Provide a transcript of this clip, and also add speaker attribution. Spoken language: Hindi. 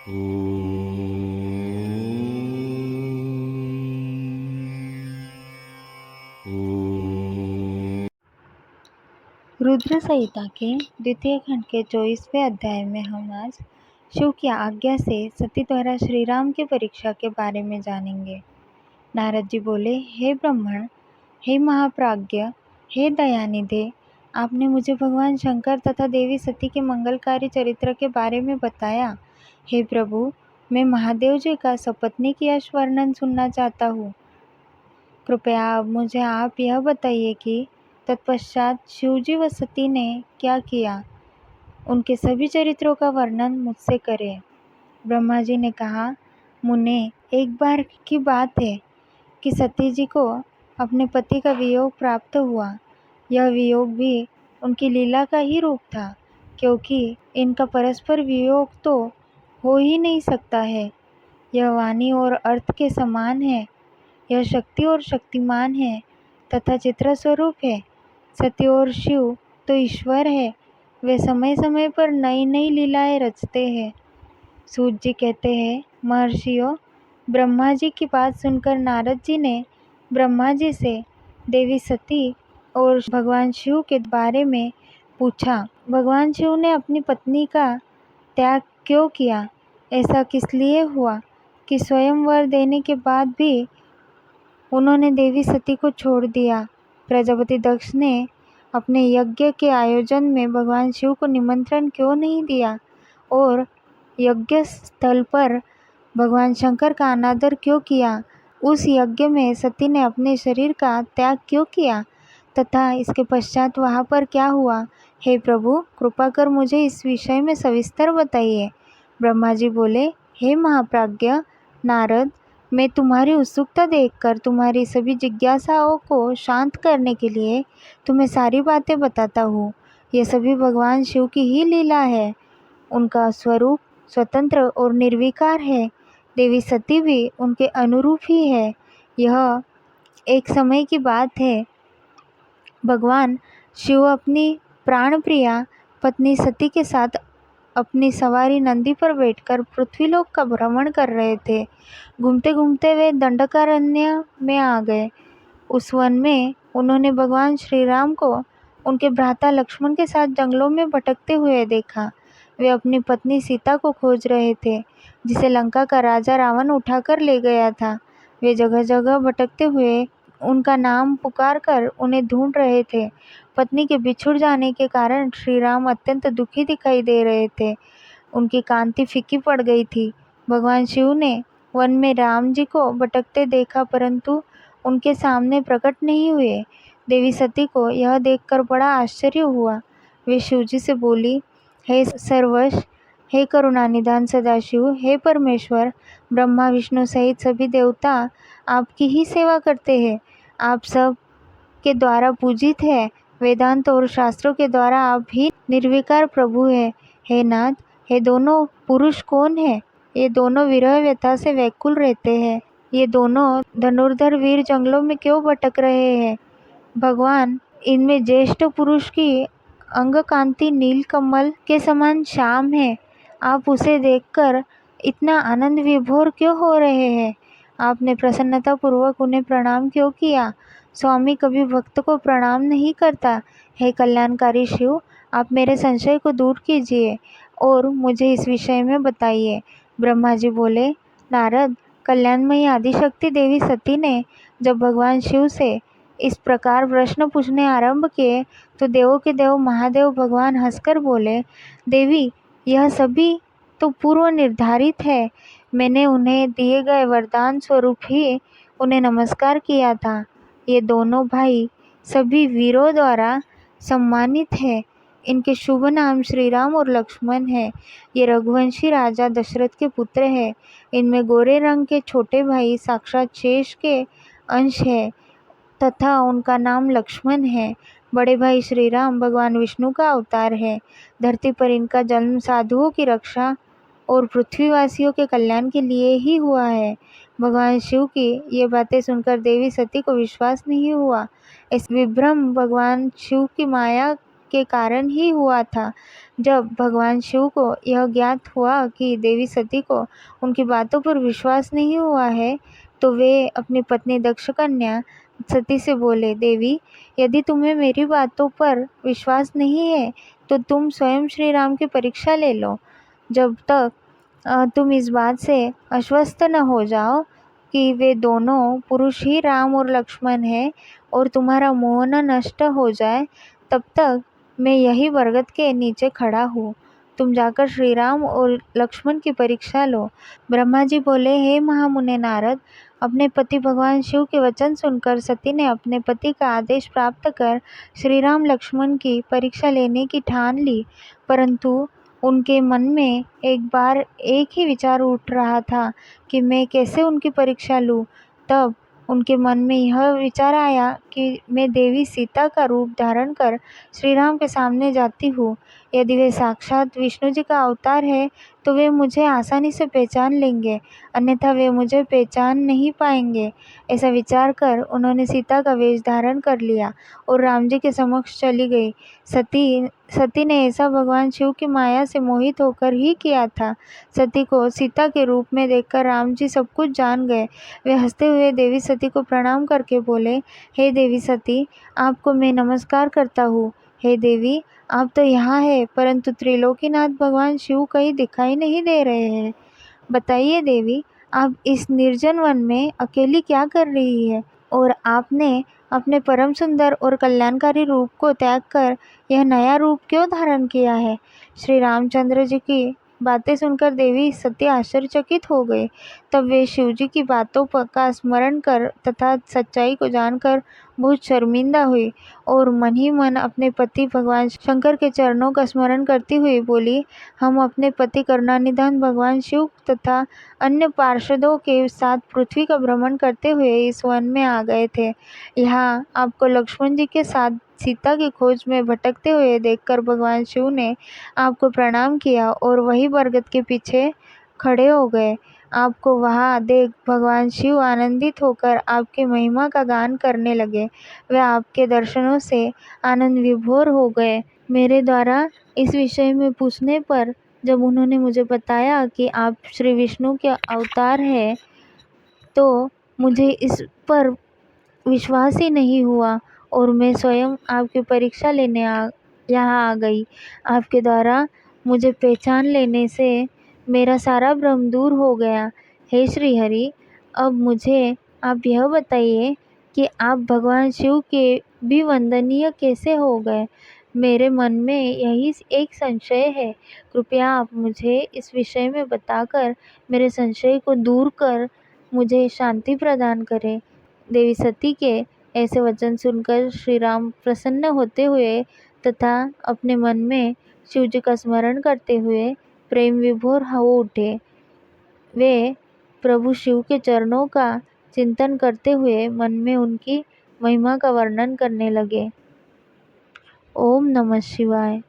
Speaker 1: रुद्र संहिता के द्वितीय खंड के 24वें अध्याय में हम आज शिव की आज्ञा से सती द्वारा श्री राम की परीक्षा के बारे में जानेंगे। नारद जी बोले, हे ब्राह्मण, हे महाप्राज्ञ, हे दयानिधे, आपने मुझे भगवान शंकर तथा देवी सती के मंगलकारी चरित्र के बारे में बताया। हे प्रभु, मैं महादेव जी का सपत्नीक यश वर्णन सुनना चाहता हूँ। कृपया अब मुझे आप यह बताइए कि तत्पश्चात शिवजी व सती ने क्या किया। उनके सभी चरित्रों का वर्णन मुझसे करें। ब्रह्मा जी ने कहा, मुने, एक बार की बात है कि सती जी को अपने पति का वियोग प्राप्त हुआ। यह वियोग भी उनकी लीला का ही रूप था, क्योंकि इनका परस्पर वियोग तो हो ही नहीं सकता है। यह वाणी और अर्थ के समान है। यह शक्ति और शक्तिमान है तथा चित्र स्वरूप है। सती और शिव तो ईश्वर है। वे समय समय पर नई नई लीलाएं रचते हैं। सूत जी कहते हैं, महर्षियों, ब्रह्मा जी की बात सुनकर नारद जी ने ब्रह्मा जी से देवी सती और भगवान शिव के बारे में पूछा। भगवान शिव ने अपनी पत्नी का त्याग क्यों किया? ऐसा किस लिए हुआ कि स्वयं वर देने के बाद भी उन्होंने देवी सती को छोड़ दिया? प्रजापति दक्ष ने अपने यज्ञ के आयोजन में भगवान शिव को निमंत्रण क्यों नहीं दिया और यज्ञ स्थल पर भगवान शंकर का अनादर क्यों किया? उस यज्ञ में सती ने अपने शरीर का त्याग क्यों किया तथा इसके पश्चात वहाँ पर क्या हुआ? हे प्रभु, कृपा कर मुझे इस विषय में सविस्तर बताइए। ब्रह्मा जी बोले, हे महाप्राज्ञ नारद, मैं तुम्हारी उत्सुकता देखकर तुम्हारी सभी जिज्ञासाओं को शांत करने के लिए तुम्हें सारी बातें बताता हूँ। ये सभी भगवान शिव की ही लीला है। उनका स्वरूप स्वतंत्र और निर्विकार है। देवी सती भी उनके अनुरूप ही है। यह एक समय की बात है। भगवान शिव अपनी प्राणप्रिया पत्नी सती के साथ अपनी सवारी नंदी पर बैठकर पृथ्वीलोक का भ्रमण कर रहे थे। घूमते घूमते वे दंडकारण्य में आ गए। उस वन में उन्होंने भगवान श्री राम को उनके भ्राता लक्ष्मण के साथ जंगलों में भटकते हुए देखा। वे अपनी पत्नी सीता को खोज रहे थे, जिसे लंका का राजा रावण उठाकर ले गया था। वे जगह जगह भटकते हुए उनका नाम पुकार कर उन्हें ढूंढ रहे थे। पत्नी के बिछुड़ जाने के कारण श्री राम अत्यंत दुखी दिखाई दे रहे थे। उनकी कांति फीकी पड़ गई थी। भगवान शिव ने वन में राम जी को भटकते देखा, परंतु उनके सामने प्रकट नहीं हुए। देवी सती को यह देखकर बड़ा आश्चर्य हुआ। वे शिवजी से बोली, हे सर्वश, हे करुणानिधान सदाशिव, हे परमेश्वर, ब्रह्मा विष्णु सहित सभी देवता आपकी ही सेवा करते हैं। आप सब के द्वारा पूजित है। वेदांत और शास्त्रों के द्वारा आप ही निर्विकार प्रभु है। हे नाथ, ये दोनों पुरुष कौन है? ये दोनों विरह व्यथा से व्याकुल रहते हैं। ये दोनों धनुर्धर वीर जंगलों में क्यों भटक रहे हैं? भगवान, इनमें ज्येष्ठ पुरुष की अंग कांति नील कमल के समान श्याम है। आप उसे देखकर इतना आनंद विभोर क्यों हो रहे हैं? आपने प्रसन्नता पूर्वक उन्हें प्रणाम क्यों किया? स्वामी कभी भक्त को प्रणाम नहीं करता। हे कल्याणकारी शिव, आप मेरे संशय को दूर कीजिए और मुझे इस विषय में बताइए। ब्रह्मा जी बोले, नारद, कल्याणमयी आदिशक्ति देवी सती ने जब भगवान शिव से इस प्रकार प्रश्न पूछने आरंभ किए तो देवों के देव महादेव भगवान हंसकर बोले, देवी, यह सभी तो पूर्व निर्धारित है। मैंने उन्हें दिए गए वरदान स्वरूप ही उन्हें नमस्कार किया था। ये दोनों भाई सभी वीरों द्वारा सम्मानित है। इनके शुभ नाम श्री राम और लक्ष्मण है। ये रघुवंशी राजा दशरथ के पुत्र है। इनमें गोरे रंग के छोटे भाई साक्षात शेष के अंश है तथा उनका नाम लक्ष्मण है। बड़े भाई श्री राम भगवान विष्णु का अवतार है। धरती पर इनका जन्म साधुओं की रक्षा और पृथ्वीवासियों के कल्याण के लिए ही हुआ है। भगवान शिव की ये बातें सुनकर देवी सती को विश्वास नहीं हुआ। इस विभ्रम भगवान शिव की माया के कारण ही हुआ था। जब भगवान शिव को यह ज्ञात हुआ कि देवी सती को उनकी बातों पर विश्वास नहीं हुआ है, तो वे अपनी पत्नी दक्ष कन्या सती से बोले, देवी, यदि तुम्हें मेरी बातों पर विश्वास नहीं है तो तुम स्वयं श्री राम की परीक्षा ले लो। जब तक तुम इस बात से आश्वस्त न हो जाओ कि वे दोनों पुरुष ही राम और लक्ष्मण हैं और तुम्हारा मोह न नष्ट हो जाए, तब तक मैं यही बरगद के नीचे खड़ा हूँ। तुम जाकर श्री राम और लक्ष्मण की परीक्षा लो। ब्रह्मा जी बोले, हे महामुने नारद, अपने पति भगवान शिव के वचन सुनकर सती ने अपने पति का आदेश प्राप्त कर श्री राम लक्ष्मण की परीक्षा लेने की ठान ली। परंतु उनके मन में एक ही विचार उठ रहा था कि मैं कैसे उनकी परीक्षा लूँ। तब उनके मन में यह विचार आया कि मैं देवी सीता का रूप धारण कर श्री राम के सामने जाती हूँ। यदि वे साक्षात विष्णु जी का अवतार है तो वे मुझे आसानी से पहचान लेंगे, अन्यथा वे मुझे पहचान नहीं पाएंगे। ऐसा विचार कर उन्होंने सीता का वेश धारण कर लिया और राम जी के समक्ष चली गई। सती ने ऐसा भगवान शिव की माया से मोहित होकर ही किया था। सती को सीता के रूप में देखकर राम जी सब कुछ जान गए। वे हंसते हुए देवी सती को प्रणाम करके बोले, हे देवी सती, आपको मैं नमस्कार करता हूँ। हे देवी, आप तो यहाँ है, परंतु त्रिलोकीनाथ भगवान शिव कहीं दिखाई नहीं दे रहे हैं। बताइए देवी, आप इस निर्जन वन में अकेली क्या कर रही है और आपने अपने परम सुंदर और कल्याणकारी रूप को त्याग कर यह नया रूप क्यों धारण किया है? श्री रामचंद्र जी की बातें सुनकर देवी सती आश्चर्यचकित हो गई। तब वे शिव जी की बातों का स्मरण कर तथा सच्चाई को जानकर बहुत शर्मिंदा हुई और मन ही मन अपने पति भगवान शंकर के चरणों का स्मरण करती हुई बोली, हम अपने पति करुणानिधान भगवान शिव तथा अन्य पार्षदों के साथ पृथ्वी का भ्रमण करते हुए इस वन में आ गए थे। यहाँ आपको लक्ष्मण जी के साथ सीता की खोज में भटकते हुए देखकर भगवान शिव ने आपको प्रणाम किया और वही बरगद के पीछे खड़े हो गए। आपको वहाँ देख भगवान शिव आनंदित होकर आपकी महिमा का गान करने लगे। वे आपके दर्शनों से आनंद विभोर हो गए। मेरे द्वारा इस विषय में पूछने पर जब उन्होंने मुझे बताया कि आप श्री विष्णु के अवतार हैं, तो मुझे इस पर विश्वास ही नहीं हुआ और मैं स्वयं आपकी परीक्षा लेने यहाँ आ गई। आपके द्वारा मुझे पहचान लेने से मेरा सारा भ्रम दूर हो गया। हे श्री हरि, अब मुझे आप यह बताइए कि आप भगवान शिव के भी वंदनीय कैसे हो गए? मेरे मन में यही एक संशय है। कृपया आप मुझे इस विषय में बताकर मेरे संशय को दूर कर मुझे शांति प्रदान करें। देवी सती के ऐसे वचन सुनकर श्री राम प्रसन्न होते हुए तथा अपने मन में शिव जी का स्मरण करते हुए प्रेम विभोर हो उठे। वे प्रभु शिव के चरणों का चिंतन करते हुए मन में उनकी महिमा का वर्णन करने लगे। ओम नमः शिवाय।